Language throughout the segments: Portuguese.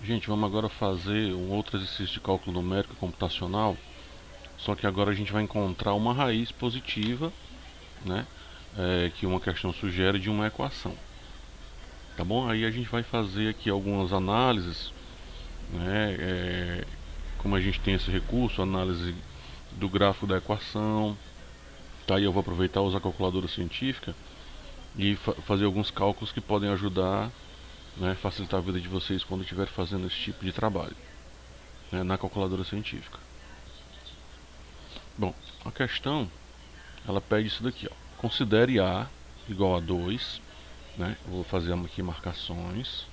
Gente, vamos agora fazer um outro exercício de cálculo numérico e computacional, só que agora a gente vai encontrar uma raiz positiva, né, que uma questão sugere de uma equação. Tá bom? Aí a gente vai fazer aqui algumas análises, né, como a gente tem esse recurso, análise do gráfico da equação. Tá? E eu vou aproveitar usar a calculadora científica e fazer alguns cálculos que podem ajudar, né, facilitar a vida de vocês quando estiver fazendo esse tipo de trabalho, né, na calculadora científica. Bom, a questão ela pede isso daqui, ó. Considere A igual a 2, né? Eu vou fazer aqui marcações,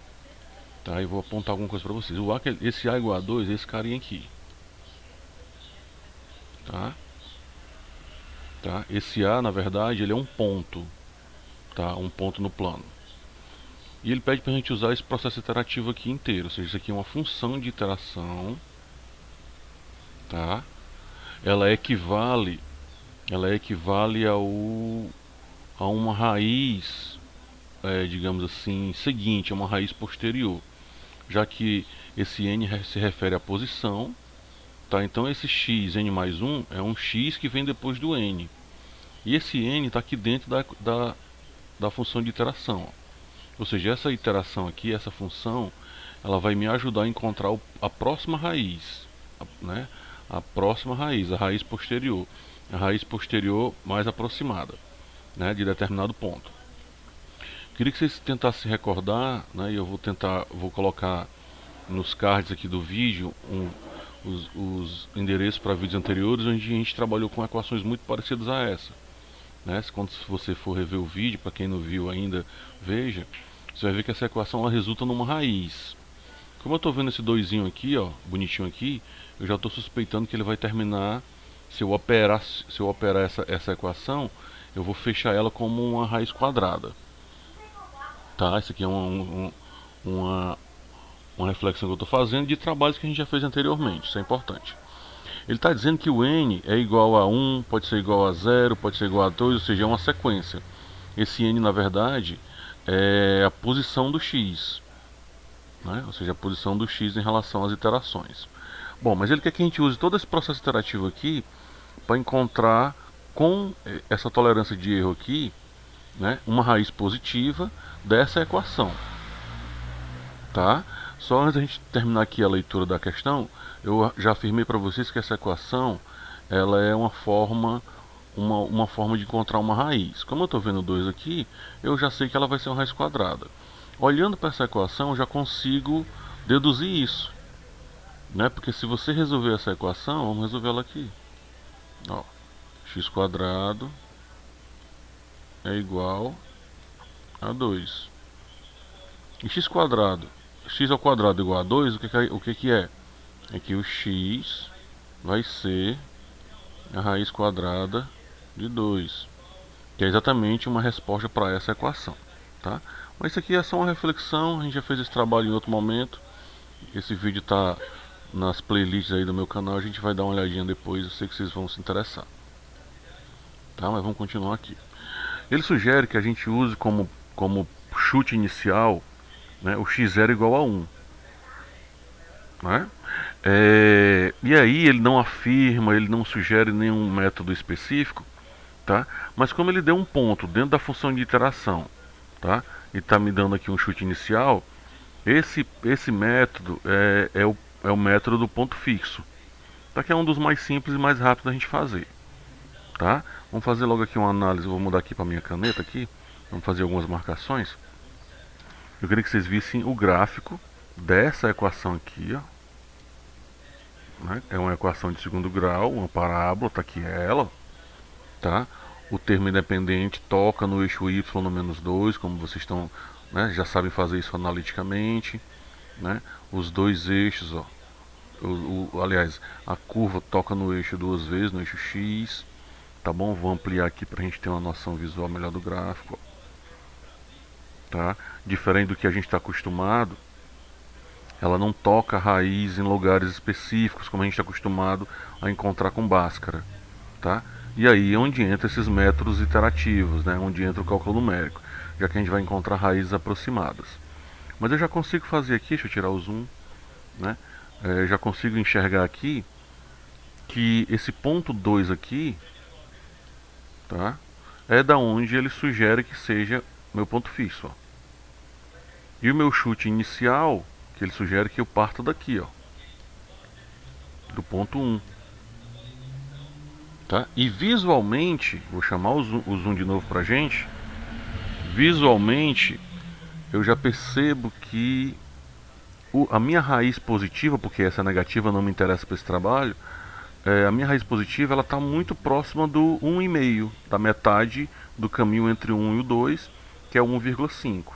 tá? E vou apontar alguma coisa para vocês. Esse A igual a 2 é esse carinha aqui, tá? Tá? Esse A, na verdade, ele é um ponto, tá? Um ponto no plano. E ele pede para a gente usar esse processo iterativo aqui inteiro, ou seja, isso aqui é uma função de iteração, tá? Ela equivale a uma raiz, digamos assim, seguinte, a uma raiz posterior, já que esse n se refere à posição, tá? Então esse x, n mais 1, é um x que vem depois do n. E esse n está aqui dentro da função de iteração. Ou seja, essa iteração aqui, essa função, ela vai me ajudar a encontrar a próxima raiz, né? A próxima raiz, a raiz posterior mais aproximada, né, de determinado ponto. Queria que vocês tentassem se recordar, né, e eu vou colocar nos cards aqui do vídeo os endereços para vídeos anteriores, onde a gente trabalhou com equações muito parecidas a essa. Né? Quando você for rever o vídeo, para quem não viu ainda, veja, você vai ver que essa equação ela resulta numa raiz. Como eu estou vendo esse doisinho aqui, ó, bonitinho aqui, eu já estou suspeitando que ele vai terminar, se eu operar essa equação, eu vou fechar ela como uma raiz quadrada. Tá? Isso aqui é uma, uma reflexão que eu estou fazendo de trabalhos que a gente já fez anteriormente, isso é importante. Ele está dizendo que o n é igual a 1, pode ser igual a 0, pode ser igual a 2, ou seja, é uma sequência. Esse n, na verdade, é a posição do x, né? Ou seja, a posição do x em relação às iterações. Bom, mas ele quer que a gente use todo esse processo iterativo aqui para encontrar, com essa tolerância de erro aqui, né, uma raiz positiva dessa equação. Tá? Só antes da gente terminar aqui a leitura da questão, eu já afirmei para vocês que essa equação ela é uma forma de encontrar uma raiz. Como eu estou vendo 2 aqui, eu já sei que ela vai ser uma raiz quadrada. Olhando para essa equação, eu já consigo deduzir isso, né? Porque se você resolver essa equação, vamos resolver ela aqui. Ó, x quadrado é igual a 2. E x quadrado, x ao quadrado igual a 2, o que é? É que o x vai ser a raiz quadrada de 2, que é exatamente uma resposta para essa equação, tá? Mas isso aqui é só uma reflexão, a gente já fez esse trabalho em outro momento. Esse vídeo está nas playlists aí do meu canal, a gente vai dar uma olhadinha depois, eu sei que vocês vão se interessar. Tá? Mas vamos continuar aqui. Ele sugere que a gente use como chute inicial, né, o x0 igual a 1. Né? E aí ele não afirma, ele não sugere nenhum método específico, tá? Mas como ele deu um ponto dentro da função de iteração, tá? E está me dando aqui um chute inicial, esse método é o método do ponto fixo, tá? Que é um dos mais simples e mais rápidos da gente fazer, tá? Vamos fazer logo aqui uma análise, vou mudar aqui para minha caneta aqui, vamos fazer algumas marcações. Eu queria que vocês vissem o gráfico dessa equação aqui, ó. Né? É uma equação de segundo grau, uma parábola, tá aqui ela, tá? O termo independente toca no eixo y no menos 2, como vocês estão, né, já sabem fazer isso analiticamente, né? Os dois eixos, ó, aliás, a curva toca no eixo duas vezes, no eixo x, tá bom? Vou ampliar aqui para a gente ter uma noção visual melhor do gráfico, ó. Tá? Diferente do que a gente está acostumado, ela não toca a raiz em lugares específicos, como a gente está acostumado a encontrar com Bhaskara, tá? E aí é onde entra esses métodos iterativos, né? Onde entra o cálculo numérico, já que a gente vai encontrar raízes aproximadas. Mas eu já consigo fazer aqui, deixa eu tirar o zoom, né? Já consigo enxergar aqui que esse ponto 2 aqui, tá? É da onde ele sugere que seja meu ponto fixo, ó. E o meu chute inicial, que ele sugere que eu parta daqui, ó, do ponto 1, tá? E visualmente, vou chamar o zoom de novo pra gente. Visualmente, eu já percebo que a minha raiz positiva, porque essa negativa não me interessa para esse trabalho, a minha raiz positiva ela está muito próxima do 1,5, da metade do caminho entre o 1 e o 2, que é 1,5.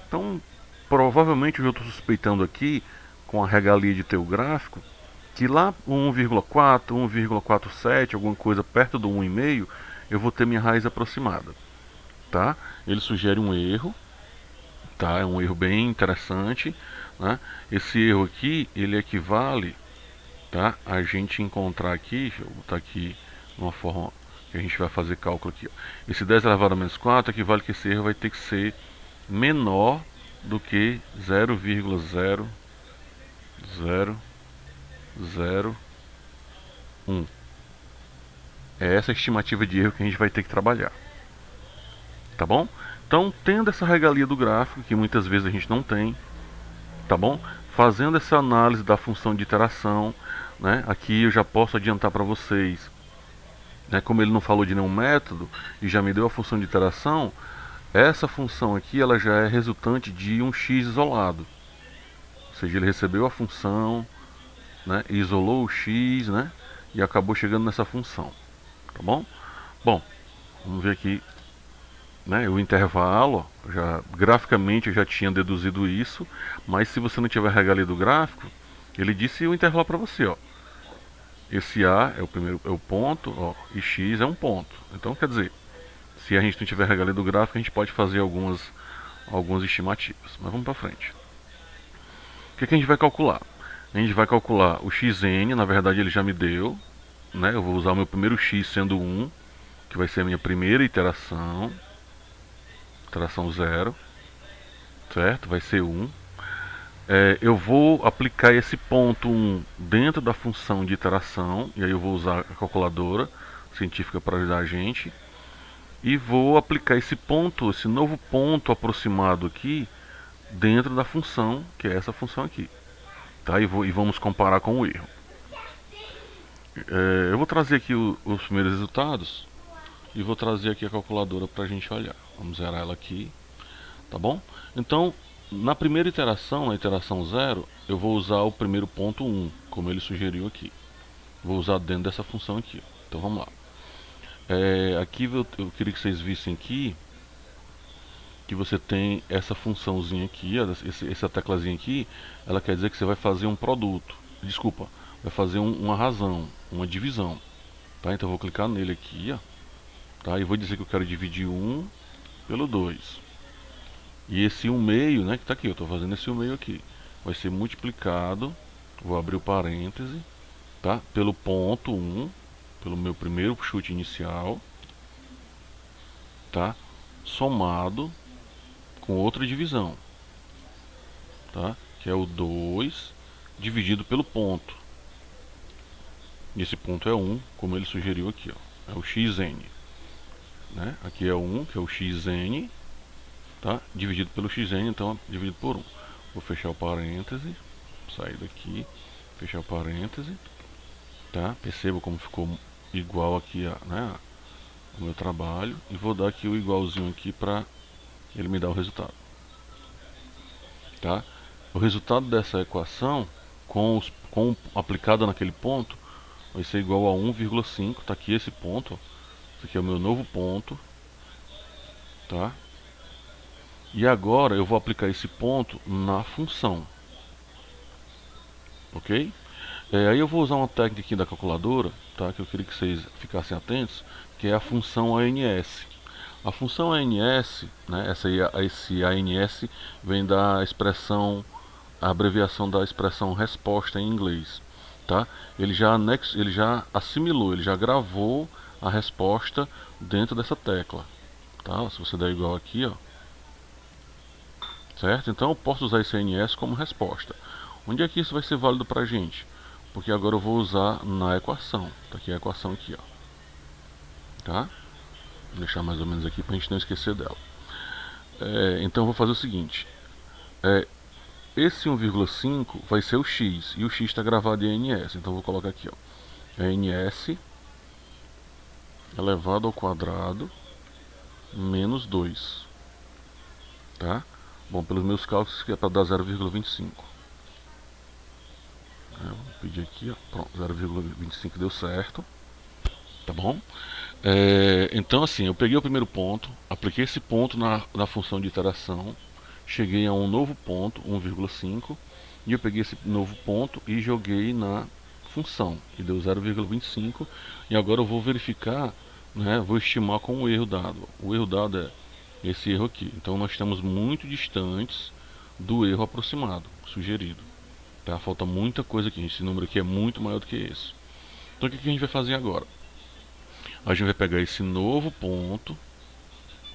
Então, provavelmente eu estou suspeitando aqui, com a regalia de ter o gráfico, que lá 1,4, 1,47, alguma coisa perto do 1,5, eu vou ter minha raiz aproximada, tá? Ele sugere um erro, tá? É um erro bem interessante, né? Esse erro aqui, ele equivale, tá? A gente encontrar aqui, deixa eu botar aqui uma forma que a gente vai fazer cálculo aqui, ó. Esse 10 elevado a menos 4 equivale que esse erro vai ter que ser menor do que 0,0001. É essa a estimativa de erro que a gente vai ter que trabalhar, tá bom? Então, tendo essa regalia do gráfico, que muitas vezes a gente não tem, tá bom? Fazendo essa análise da função de iteração, né? Aqui eu já posso adiantar para vocês, né? Como ele não falou de nenhum método e já me deu a função de iteração, essa função aqui ela já é resultante de um x isolado. Ou seja, ele recebeu a função, né? Isolou o x, né? E acabou chegando nessa função, tá bom? Bom, vamos ver aqui, né, o intervalo, já, graficamente eu já tinha deduzido isso, mas se você não tiver regalia do gráfico, ele disse o intervalo para você, ó. Esse A é o primeiro, é o ponto, ó, e X é um ponto. Então, quer dizer, se a gente não tiver regalia do gráfico, a gente pode fazer algumas estimativas. Mas vamos para frente. O que a gente vai calcular? A gente vai calcular o xn, na verdade ele já me deu, né? Eu vou usar o meu primeiro x sendo 1, que vai ser a minha primeira iteração 0, certo? Vai ser 1. Eu vou aplicar esse ponto 1 dentro da função de iteração, e aí eu vou usar a calculadora científica para ajudar a gente, e vou aplicar esse ponto, esse novo ponto aproximado aqui, dentro da função, que é essa função aqui, tá? E vamos comparar com o erro. Eu vou trazer aqui os primeiros resultados, e vou trazer aqui a calculadora para a gente olhar. Vamos zerar ela aqui, tá bom? Então, na primeira iteração, na iteração 0, eu vou usar o primeiro ponto 1, como ele sugeriu aqui. Vou usar dentro dessa função aqui. Então vamos lá. Aqui eu queria que vocês vissem aqui que você tem essa funçãozinha aqui, essa teclazinha aqui, ela quer dizer que você vai fazer um produto. Desculpa, vai fazer uma razão, uma divisão. Tá? Então eu vou clicar nele aqui, ó, tá? E vou dizer que eu quero dividir 1 pelo 2. E esse 1/2, né, que está aqui, eu estou fazendo esse 1/2 aqui, vai ser multiplicado, vou abrir o parêntese, tá, pelo ponto 1, pelo meu primeiro chute inicial, tá, somado com outra divisão, tá, que é o 2 dividido pelo ponto. E esse ponto é 1, como ele sugeriu aqui, ó, é o xn, né, aqui é 1, que é o xn, tá, dividido pelo xn, então dividido por 1. Vou fechar o parêntese, sair daqui, fechar o parêntese, tá? Perceba como ficou igual aqui né, o meu trabalho, e vou dar aqui o igualzinho aqui para ele me dar o resultado, tá? O resultado dessa equação com aplicada naquele ponto vai ser igual a 1,5, tá aqui esse ponto, ó. Esse aqui é o meu novo ponto, tá? E agora eu vou aplicar esse ponto na função, ok? Aí eu vou usar uma técnica aqui da calculadora, tá? Que eu queria que vocês ficassem atentos, que é a função ANS. A função ANS, né? Esse ANS vem da expressão, a abreviação da expressão resposta em inglês, tá? Ele já assimilou, ele já gravou a resposta dentro dessa tecla, tá? Se você der igual aqui, ó, certo? Então eu posso usar esse ANS como resposta. Onde é que isso vai ser válido para a gente? Porque agora eu vou usar na equação. Tá aqui a equação aqui, ó. Tá? Vou deixar mais ou menos aqui para a gente não esquecer dela. Então eu vou fazer o seguinte. Esse 1,5 vai ser o x, e o x está gravado em ns. Então eu vou colocar aqui, ó. ns elevado ao quadrado menos 2. Tá? Bom, pelos meus cálculos isso aqui é para dar 0,25. Vou pedir aqui, ó. Pronto, 0,25 deu certo. Tá bom? Então assim, eu peguei o primeiro ponto, apliquei esse ponto na função de iteração, cheguei a um novo ponto, 1,5, e eu peguei esse novo ponto e joguei na função, e deu 0,25, e agora eu vou verificar, né, vou estimar com o erro dado. O erro dado é esse erro aqui, então nós estamos muito distantes do erro aproximado, sugerido. Tá? Falta muita coisa aqui, esse número aqui é muito maior do que esse. Então o que a gente vai fazer agora? A gente vai pegar esse novo ponto,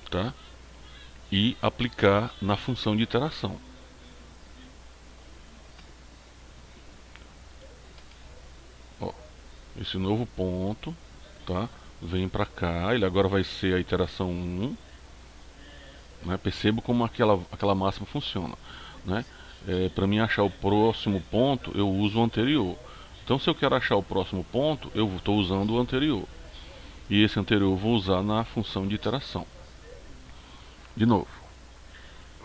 tá? E aplicar na função de iteração. Ó, esse novo ponto, tá? Vem para cá, ele agora vai ser a iteração 1. Né? Perceba como aquela máxima funciona. Né? Para mim achar o próximo ponto, eu uso o anterior. Então se eu quero achar o próximo ponto, eu estou usando o anterior. E esse anterior eu vou usar na função de iteração. De novo,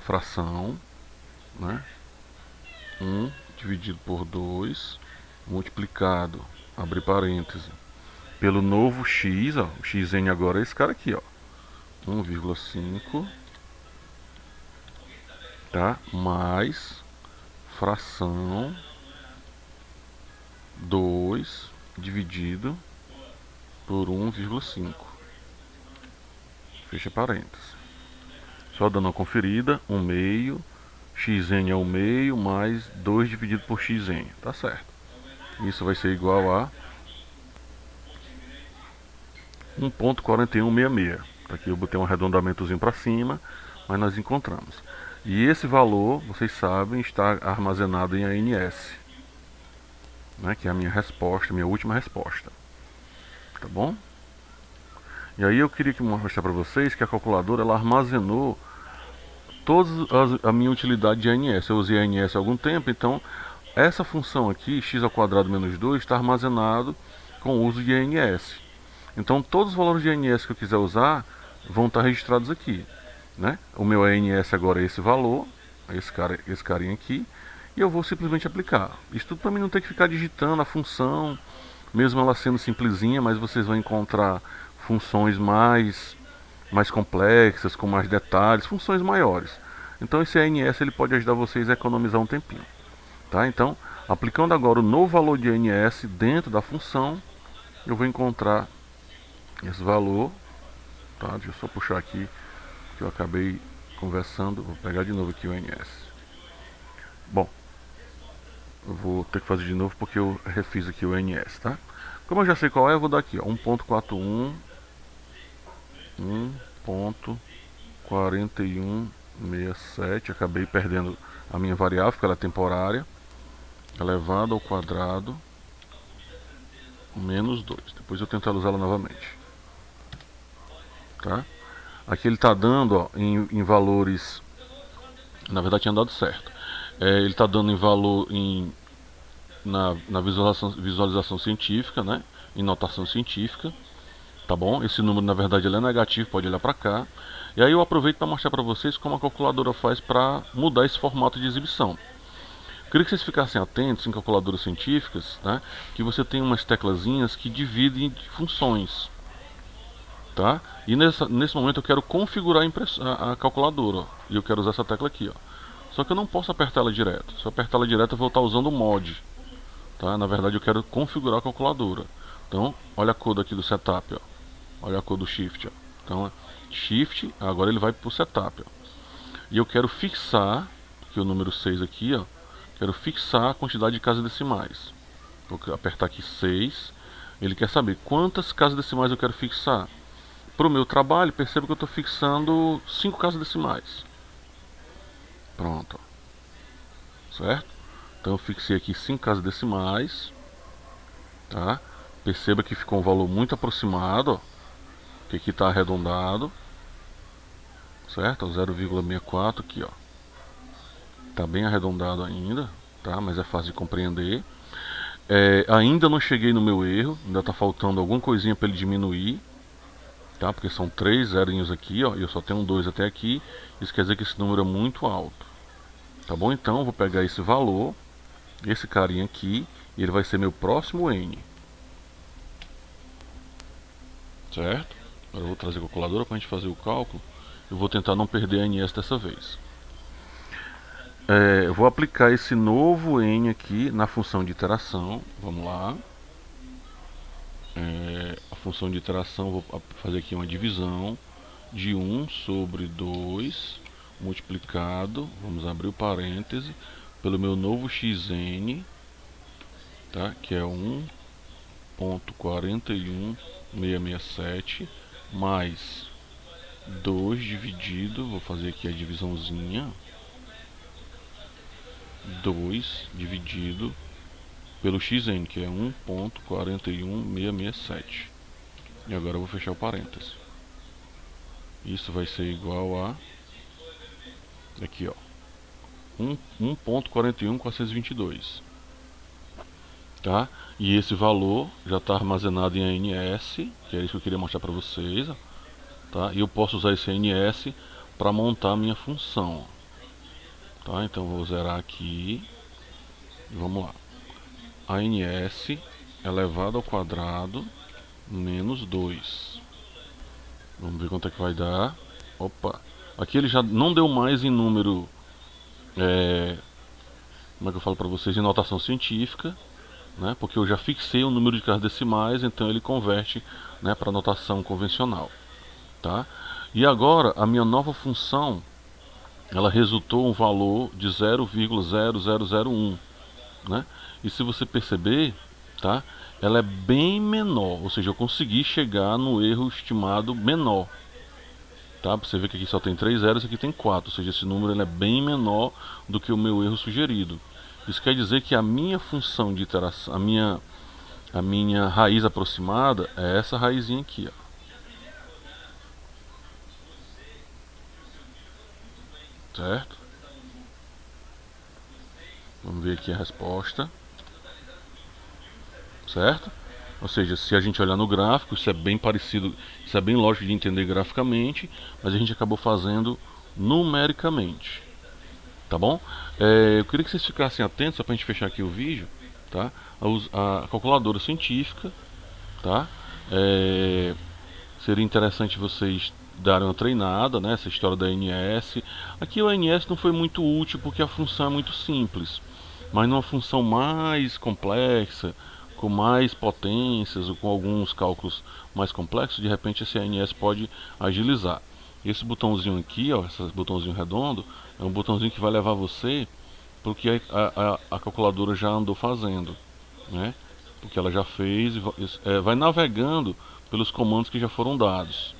fração, né? 1 dividido por 2, multiplicado, abre parêntese, pelo novo x, ó, o xn agora é esse cara aqui, ó, 1,5, tá? Mais fração 2 dividido por 1,5. Fecha parênteses. Só dando uma conferida, 1 meio, xn é 1 meio, mais 2 dividido por xn. Tá certo. Isso vai ser igual a 1,4166. Aqui eu botei um arredondamentozinho para cima, mas nós encontramos. E esse valor, vocês sabem, está armazenado em ANS, né, que é a minha resposta, minha última resposta. Tá bom? E aí eu queria mostrar para vocês que a calculadora ela armazenou toda a minha utilidade de ANS. Eu usei ANS há algum tempo, então essa função aqui, x ao quadrado menos 2, está armazenado com o uso de ANS. Então todos os valores de ANS que eu quiser usar vão estar registrados aqui. Né? O meu ANS agora é esse valor, esse carinha aqui, e eu vou simplesmente aplicar. Isso tudo para mim não ter que ficar digitando a função, mesmo ela sendo simplesinha, mas vocês vão encontrar funções mais complexas, com mais detalhes, funções maiores. Então esse ANS ele pode ajudar vocês a economizar um tempinho. Tá? Então, aplicando agora o novo valor de ANS dentro da função, eu vou encontrar esse valor. Tá? Deixa eu só puxar aqui, que eu acabei conversando. Vou pegar de novo aqui o ANS. Bom, eu vou ter que fazer de novo porque eu refiz aqui o ANS. Tá? Como eu já sei qual é, eu vou dar aqui 1.41 1.4167. Acabei perdendo a minha variável, porque ela é temporária, elevado ao quadrado menos 2. Depois eu tento usá-la novamente. Tá? Aqui ele está dando, ó, em valores. Na verdade tinha dado certo. Ele está dando em valor na visualização científica, né? Em notação científica. Tá bom? Esse número na verdade ele é negativo, pode olhar para cá. E aí eu aproveito para mostrar para vocês como a calculadora faz para mudar esse formato de exibição. Queria que vocês ficassem atentos em calculadoras científicas, né, que você tem umas teclazinhas que dividem funções. Tá? E nesse momento eu quero configurar a calculadora, ó, e eu quero usar essa tecla aqui. Ó. Só que eu não posso apertar ela direto. Se eu apertar ela direto eu vou estar usando o mod. Tá? Na verdade eu quero configurar a calculadora. Então, olha a cor aqui do setup. Ó. Olha a cor do shift. Ó. Então, shift, agora ele vai para o setup. Ó. E eu quero fixar, que é o número 6 aqui, ó, quero fixar a quantidade de casas decimais. Vou apertar aqui 6. Ele quer saber quantas casas decimais eu quero fixar. Para o meu trabalho, perceba que eu estou fixando 5 casas decimais. Pronto. Certo? Então eu fixei aqui 5 casas decimais, tá? Perceba que ficou um valor muito aproximado, ó, que aqui está arredondado, certo? 0,64 aqui, ó. Tá bem arredondado ainda, tá? Mas é fácil de compreender. Ainda não cheguei no meu erro, ainda está faltando alguma coisinha para ele diminuir, tá? Porque são 3 zerinhos aqui, ó, e eu só tenho 2 até aqui. Isso quer dizer que esse número é muito alto, tá bom? Então eu vou pegar esse valor, esse carinha aqui, e ele vai ser meu próximo N, certo? Agora eu vou trazer a calculadora para a gente fazer o cálculo. Eu vou tentar não perder a NS dessa vez. Eu vou aplicar esse novo N aqui na função de iteração. Vamos lá. A função de iteração, vou fazer aqui uma divisão de 1 sobre 2 multiplicado, vamos abrir o parêntese, pelo meu novo xn, tá? Que é 1.41667 mais 2 dividido, vou fazer aqui a divisãozinha, 2 dividido pelo xn, que é 1.41667. E agora eu vou fechar o parêntese. Isso vai ser igual a aqui, ó, 1.41422, tá? E esse valor já está armazenado em ANS, que é isso que eu queria mostrar para vocês, tá? E eu posso usar esse ANS para montar a minha função, tá? Então vou zerar aqui e vamos lá. ANS elevado ao quadrado menos 2. Vamos ver quanto é que vai dar. Opa, aqui ele já não deu mais em número, como é que eu falo para vocês, em notação científica, né? Porque eu já fixei o número de casas decimais, então ele converte, né, para notação convencional, tá? E agora a minha nova função, ela resultou um valor de 0,0001, né? E se você perceber, tá? Ela é bem menor, ou seja, eu consegui chegar no erro estimado menor, tá? Você vê que aqui só tem 3 zeros e aqui tem 4, ou seja, esse número ele é bem menor do que o meu erro sugerido. Isso quer dizer que a minha função de iteração, a minha raiz aproximada é essa raizinha aqui, ó. Certo? Vamos ver aqui a resposta. Certo? Ou seja, se a gente olhar no gráfico, isso é bem parecido, isso é bem lógico de entender graficamente, mas a gente acabou fazendo numericamente. Tá bom? Eu queria que vocês ficassem atentos, só para a gente fechar aqui o vídeo, tá? A calculadora científica, tá? Seria interessante vocês darem uma treinada, né? Essa história da ANS. Aqui o ANS não foi muito útil porque a função é muito simples, mas numa função mais complexa, com mais potências ou com alguns cálculos mais complexos, de repente esse ANS pode agilizar. Esse botãozinho aqui, ó, esse botãozinho redondo, é um botãozinho que vai levar você para o que a calculadora já andou fazendo, né? Porque ela já fez, vai navegando pelos comandos que já foram dados,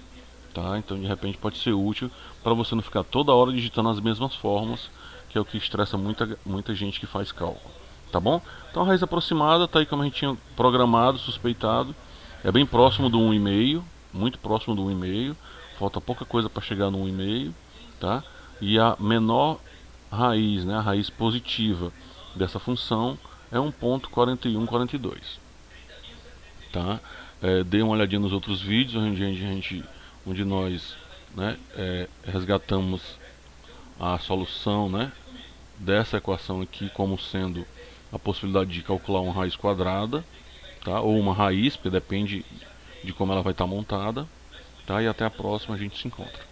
tá? Então de repente pode ser útil para você não ficar toda hora digitando as mesmas fórmulas, que é o que estressa muita gente que faz cálculo, tá bom? Então a raiz aproximada está aí como a gente tinha programado, suspeitado, é bem próximo do 1,5, muito próximo do 1,5, falta pouca coisa para chegar no 1,5, tá? E a menor raiz, né, a raiz positiva dessa função é 1.4142, tá? Dê uma olhadinha nos outros vídeos onde nós, né, resgatamos a solução, né, dessa equação aqui como sendo a possibilidade de calcular uma raiz quadrada, tá? Ou uma raiz, porque depende de como ela vai estar montada, tá? E até a próxima, a gente se encontra.